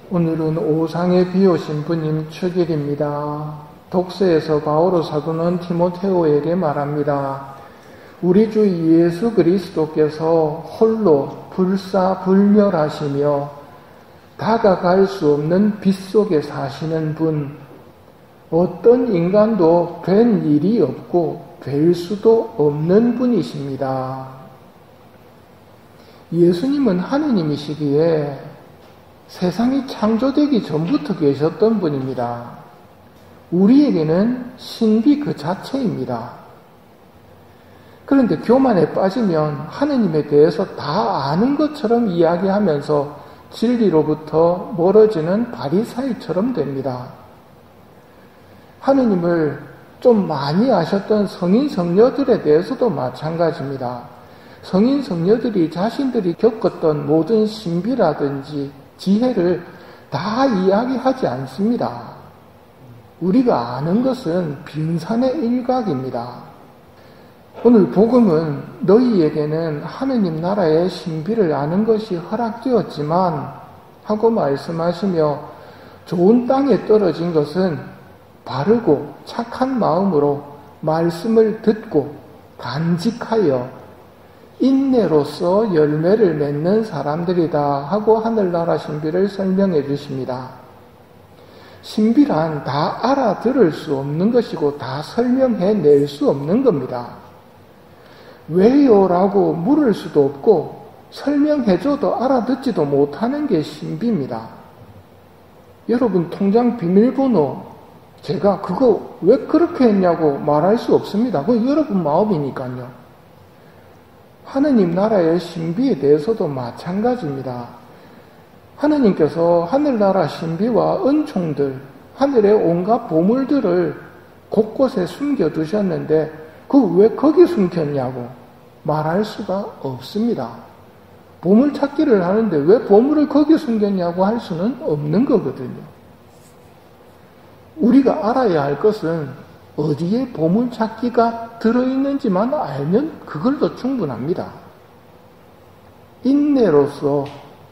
오늘은 오상의 비오신부님 축일입니다. 독서에서 바오로 사도는 디모데오에게 말합니다. 우리 주 예수 그리스도께서 홀로 불사불멸하시며 다가갈 수 없는 빛 속에 사시는 분, 어떤 인간도 된 일이 없고 될 수도 없는 분이십니다. 예수님은 하느님이시기에 세상이 창조되기 전부터 계셨던 분입니다. 우리에게는 신비 그 자체입니다. 그런데 교만에 빠지면 하느님에 대해서 다 아는 것처럼 이야기하면서 진리로부터 멀어지는 바리사이처럼 됩니다. 하느님을 좀 많이 아셨던 성인 성녀들에 대해서도 마찬가지입니다. 성인 성녀들이 자신들이 겪었던 모든 신비라든지 지혜를 다 이야기하지 않습니다. 우리가 아는 것은 빙산의 일각입니다. 오늘 복음은 너희에게는 하느님 나라의 신비를 아는 것이 허락되었지만 하고 말씀하시며 좋은 땅에 떨어진 것은 바르고 착한 마음으로 말씀을 듣고 간직하여 인내로서 열매를 맺는 사람들이다 하고 하늘나라 신비를 설명해 주십니다. 신비란 다 알아들을 수 없는 것이고 다 설명해 낼 수 없는 겁니다. 왜요? 라고 물을 수도 없고 설명해줘도 알아듣지도 못하는 게 신비입니다. 여러분 통장 비밀번호 제가 그거 왜 그렇게 했냐고 말할 수 없습니다. 그건 여러분 마음이니까요. 하느님 나라의 신비에 대해서도 마찬가지입니다. 하느님께서 하늘나라 신비와 은총들, 하늘의 온갖 보물들을 곳곳에 숨겨두셨는데 그 왜 거기 숨겼냐고 말할 수가 없습니다. 보물 찾기를 하는데 왜 보물을 거기 숨겼냐고 할 수는 없는 거거든요. 우리가 알아야 할 것은 어디에 보물찾기가 들어있는지만 알면 그걸로 충분합니다. 인내로서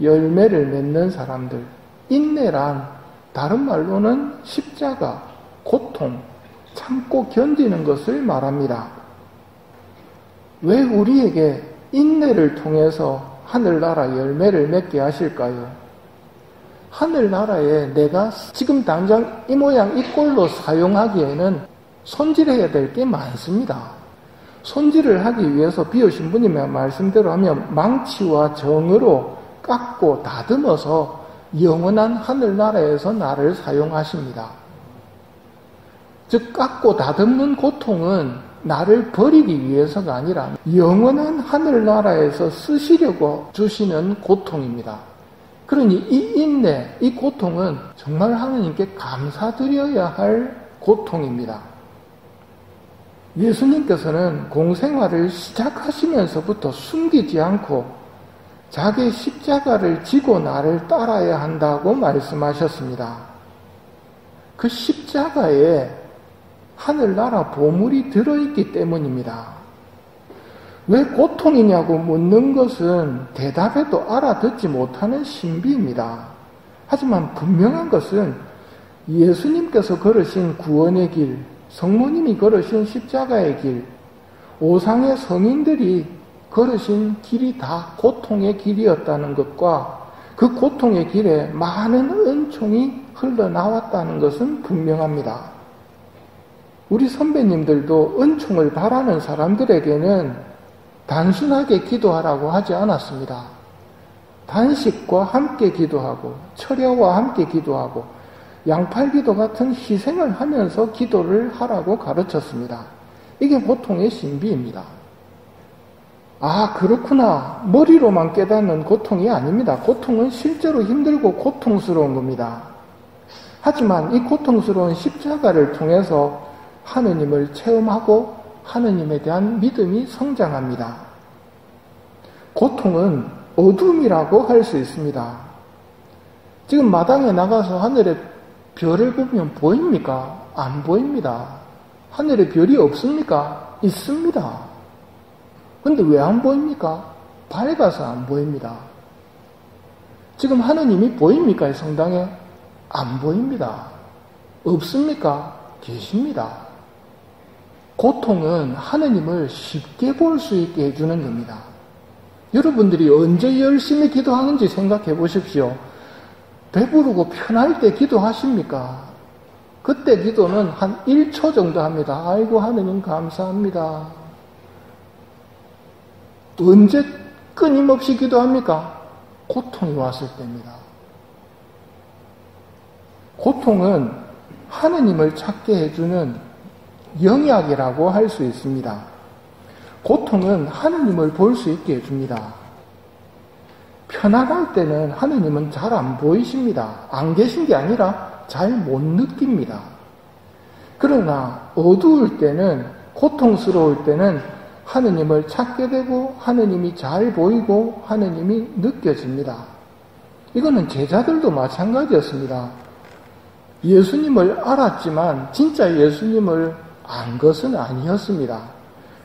열매를 맺는 사람들, 인내란 다른 말로는 십자가, 고통, 참고 견디는 것을 말합니다. 왜 우리에게 인내를 통해서 하늘나라 열매를 맺게 하실까요? 하늘나라에 내가 지금 당장 이 모양 이 꼴로 사용하기에는 손질해야 될 게 많습니다. 손질을 하기 위해서 비오신부님의 말씀대로 하면 망치와 정으로 깎고 다듬어서 영원한 하늘나라에서 나를 사용하십니다. 즉 깎고 다듬는 고통은 나를 버리기 위해서가 아니라 영원한 하늘나라에서 쓰시려고 주시는 고통입니다. 그러니 이 인내, 이 고통은 정말 하나님께 감사드려야 할 고통입니다. 예수님께서는 공생활을 시작하시면서부터 숨기지 않고 자기 십자가를 지고 나를 따라야 한다고 말씀하셨습니다. 그 십자가에 하늘나라 보물이 들어있기 때문입니다. 왜 고통이냐고 묻는 것은 대답해도 알아듣지 못하는 신비입니다. 하지만 분명한 것은 예수님께서 걸으신 구원의 길, 성모님이 걸으신 십자가의 길, 오상의 성인들이 걸으신 길이 다 고통의 길이었다는 것과 그 고통의 길에 많은 은총이 흘러나왔다는 것은 분명합니다. 우리 선배님들도 은총을 바라는 사람들에게는 단순하게 기도하라고 하지 않았습니다. 단식과 함께 기도하고 철야와 함께 기도하고 양팔기도 같은 희생을 하면서 기도를 하라고 가르쳤습니다. 이게 보통의 신비입니다. 아, 그렇구나. 머리로만 깨닫는 고통이 아닙니다. 고통은 실제로 힘들고 고통스러운 겁니다. 하지만 이 고통스러운 십자가를 통해서 하느님을 체험하고 하느님에 대한 믿음이 성장합니다. 고통은 어둠이라고 할 수 있습니다. 지금 마당에 나가서 하늘에 별을 보면 보입니까? 안 보입니다. 하늘에 별이 없습니까? 있습니다. 근데 왜 안 보입니까? 밝아서 안 보입니다. 지금 하느님이 보입니까? 이 성당에? 안 보입니다. 없습니까? 계십니다. 고통은 하느님을 쉽게 볼 수 있게 해주는 겁니다. 여러분들이 언제 열심히 기도하는지 생각해 보십시오. 배부르고 편할 때 기도하십니까? 그때 기도는 한 1초 정도 합니다. 아이고 하느님 감사합니다. 언제 끊임없이 기도합니까? 고통이 왔을 때입니다. 고통은 하느님을 찾게 해주는 영약이라고 할 수 있습니다. 고통은 하느님을 볼 수 있게 해줍니다. 편안할 때는 하느님은 잘 안 보이십니다. 안 계신 게 아니라 잘 못 느낍니다. 그러나 어두울 때는, 고통스러울 때는 하느님을 찾게 되고 하느님이 잘 보이고 하느님이 느껴집니다. 이거는 제자들도 마찬가지였습니다. 예수님을 알았지만 진짜 예수님을 안 것은 아니었습니다.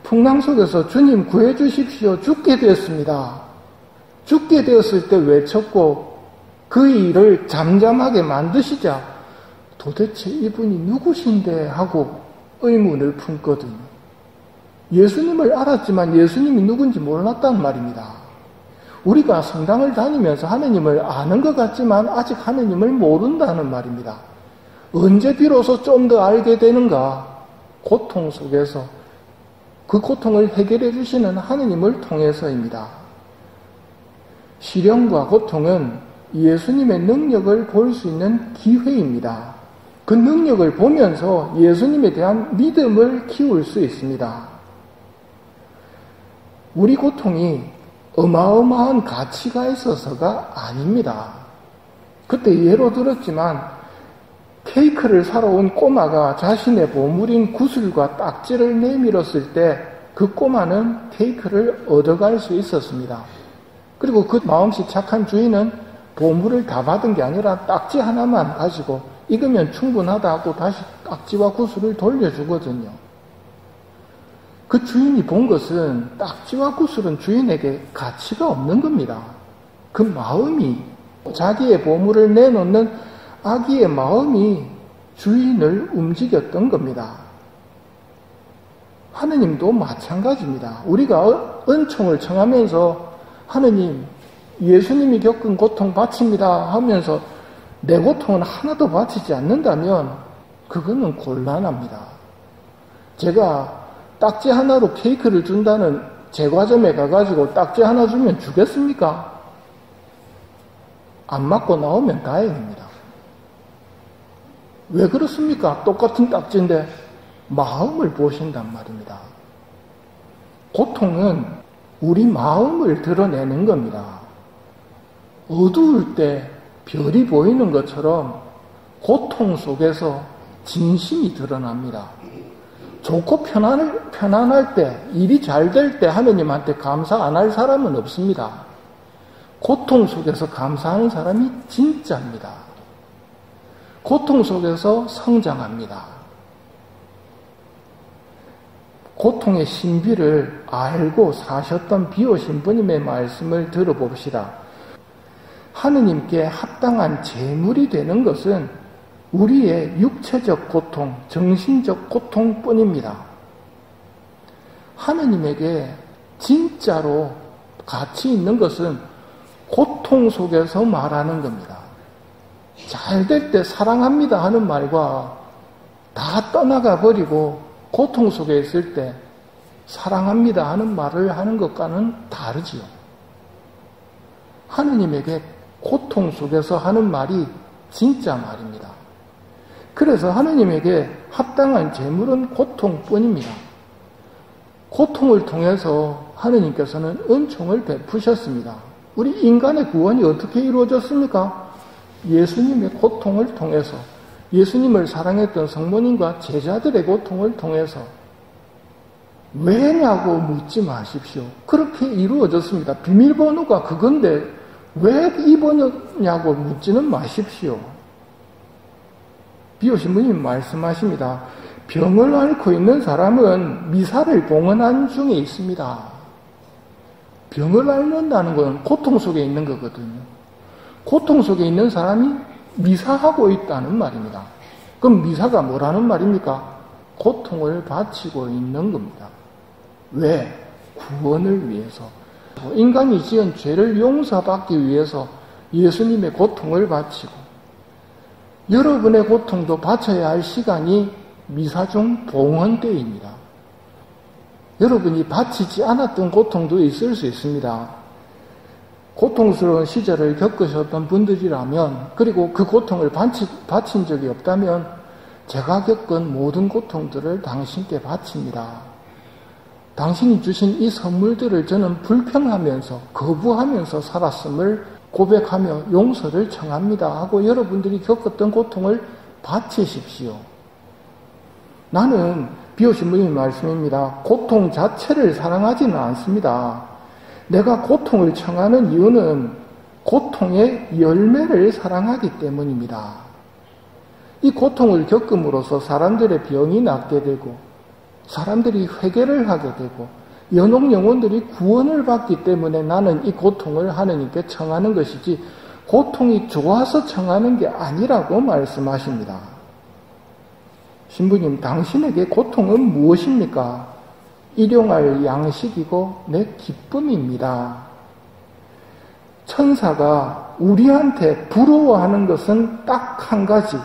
풍랑 속에서 주님 구해주십시오. 죽게 되었습니다. 죽게 되었을 때 외쳤고 그 일을 잠잠하게 만드시자 도대체 이분이 누구신데 하고 의문을 품거든요. 예수님을 알았지만 예수님이 누군지 몰랐단 말입니다. 우리가 성당을 다니면서 하느님을 아는 것 같지만 아직 하느님을 모른다는 말입니다. 언제 비로소 좀 더 알게 되는가? 고통 속에서 그 고통을 해결해 주시는 하느님을 통해서입니다. 시련과 고통은 예수님의 능력을 볼 수 있는 기회입니다. 그 능력을 보면서 예수님에 대한 믿음을 키울 수 있습니다. 우리 고통이 어마어마한 가치가 있어서가 아닙니다. 그때 예로 들었지만 케이크를 사러 온 꼬마가 자신의 보물인 구슬과 딱지를 내밀었을 때 그 꼬마는 케이크를 얻어갈 수 있었습니다. 그리고 그 마음씨 착한 주인은 보물을 다 받은 게 아니라 딱지 하나만 가지고 익으면 충분하다 하고 다시 딱지와 구슬을 돌려주거든요. 그 주인이 본 것은 딱지와 구슬은 주인에게 가치가 없는 겁니다. 그 마음이, 자기의 보물을 내놓는 아기의 마음이 주인을 움직였던 겁니다. 하느님도 마찬가지입니다. 우리가 은총을 청하면서 하느님, 예수님이 겪은 고통 바칩니다 하면서 내 고통은 하나도 바치지 않는다면 그거는 곤란합니다. 제가 딱지 하나로 케이크를 준다는 제과점에 가가지고 딱지 하나 주면 주겠습니까? 안 맞고 나오면 다행입니다. 왜 그렇습니까? 똑같은 딱지인데 마음을 보신단 말입니다. 고통은 우리 마음을 드러내는 겁니다. 어두울 때 별이 보이는 것처럼 고통 속에서 진심이 드러납니다. 좋고 편안할 때, 일이 잘 될 때 하느님한테 감사 안 할 사람은 없습니다. 고통 속에서 감사하는 사람이 진짜입니다. 고통 속에서 성장합니다. 고통의 신비를 알고 사셨던 비오 신부님의 말씀을 들어봅시다. 하느님께 합당한 제물이 되는 것은 우리의 육체적 고통, 정신적 고통뿐입니다. 하느님에게 진짜로 가치 있는 것은 고통 속에서 말하는 겁니다. 잘 될 때 사랑합니다 하는 말과 다 떠나가 버리고 고통 속에 있을 때 사랑합니다 하는 말을 하는 것과는 다르지요. 하느님에게 고통 속에서 하는 말이 진짜 말입니다. 그래서 하느님에게 합당한 제물은 고통뿐입니다. 고통을 통해서 하느님께서는 은총을 베푸셨습니다. 우리 인간의 구원이 어떻게 이루어졌습니까? 예수님의 고통을 통해서, 예수님을 사랑했던 성모님과 제자들의 고통을 통해서. 왜냐고 묻지 마십시오. 그렇게 이루어졌습니다. 비밀번호가 그건데 왜 입었냐고 묻지는 마십시오. 비오 신부님 말씀하십니다. 병을 앓고 있는 사람은 미사를 봉헌한 중에 있습니다. 병을 앓는다는 건 고통 속에 있는 거거든요. 고통 속에 있는 사람이 미사하고 있다는 말입니다. 그럼 미사가 뭐라는 말입니까? 고통을 바치고 있는 겁니다. 왜? 구원을 위해서. 인간이 지은 죄를 용서받기 위해서 예수님의 고통을 바치고, 여러분의 고통도 바쳐야 할 시간이 미사중 봉헌 때입니다. 여러분이 바치지 않았던 고통도 있을 수 있습니다. 고통스러운 시절을 겪으셨던 분들이라면, 그리고 그 고통을 바친 적이 없다면, 제가 겪은 모든 고통들을 당신께 바칩니다. 당신이 주신 이 선물들을 저는 불평하면서, 거부하면서 살았음을 고백하며 용서를 청합니다 하고 여러분들이 겪었던 고통을 바치십시오. 나는 비오신 분의 말씀입니다. 고통 자체를 사랑하지는 않습니다. 내가 고통을 청하는 이유는 고통의 열매를 사랑하기 때문입니다. 이 고통을 겪음으로써 사람들의 병이 낫게 되고, 사람들이 회개를 하게 되고, 연옥 영혼들이 구원을 받기 때문에 나는 이 고통을 하느님께 청하는 것이지, 고통이 좋아서 청하는 게 아니라고 말씀하십니다. 신부님, 당신에게 고통은 무엇입니까? 일용할 양식이고 내 기쁨입니다. 천사가 우리한테 부러워하는 것은 딱 한 가지,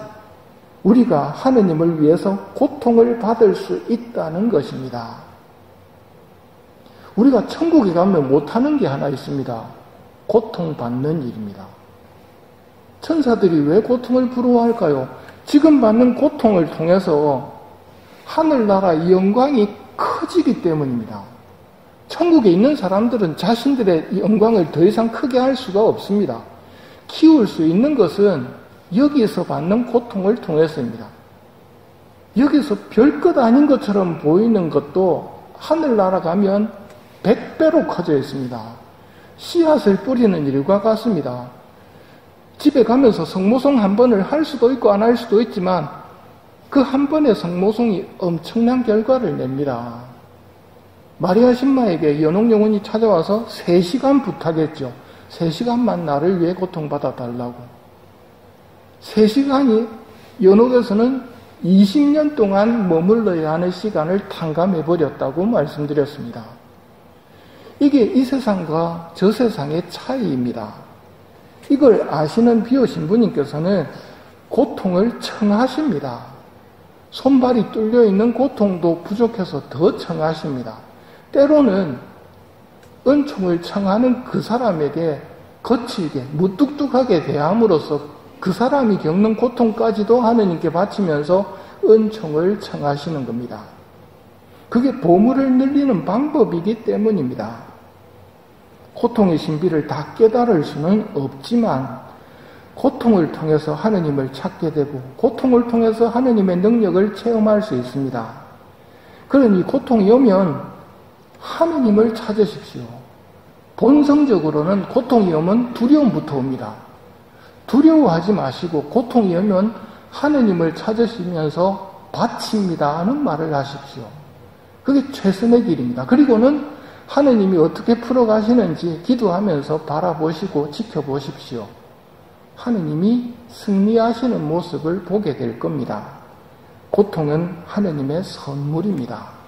우리가 하느님을 위해서 고통을 받을 수 있다는 것입니다. 우리가 천국에 가면 못하는 게 하나 있습니다. 고통받는 일입니다. 천사들이 왜 고통을 부러워할까요? 지금 받는 고통을 통해서 하늘나라의 영광이 커지기 때문입니다. 천국에 있는 사람들은 자신들의 영광을 더 이상 크게 할 수가 없습니다. 키울 수 있는 것은 여기에서 받는 고통을 통해서입니다. 여기서 별것 아닌 것처럼 보이는 것도 하늘나라 가면 100배로 커져 있습니다. 씨앗을 뿌리는 일과 같습니다. 집에 가면서 성모송 한 번을 할 수도 있고 안 할 수도 있지만 그 한 번의 성모송이 엄청난 결과를 냅니다. 마리아 신마에게 연옥 영혼이 찾아와서 3시간 부탁했죠. 3시간만 나를 위해 고통받아 달라고. 3시간이 연옥에서는 20년 동안 머물러야 하는 시간을 탕감해버렸다고 말씀드렸습니다. 이게 이 세상과 저 세상의 차이입니다. 이걸 아시는 비오신부님께서는 고통을 청하십니다. 손발이 뚫려있는 고통도 부족해서 더 청하십니다. 때로는 은총을 청하는 그 사람에게 거칠게 무뚝뚝하게 대함으로써 그 사람이 겪는 고통까지도 하느님께 바치면서 은총을 청하시는 겁니다. 그게 보물을 늘리는 방법이기 때문입니다. 고통의 신비를 다 깨달을 수는 없지만 고통을 통해서 하느님을 찾게 되고 고통을 통해서 하느님의 능력을 체험할 수 있습니다. 그러니 고통이 오면 하느님을 찾으십시오. 본성적으로는 고통이 오면 두려움부터 옵니다. 두려워하지 마시고 고통이 오면 하느님을 찾으시면서 바칩니다 하는 말을 하십시오. 그게 최선의 길입니다. 그리고는 하느님이 어떻게 풀어가시는지 기도하면서 바라보시고 지켜보십시오. 하느님이 승리하시는 모습을 보게 될 겁니다. 고통은 하느님의 선물입니다.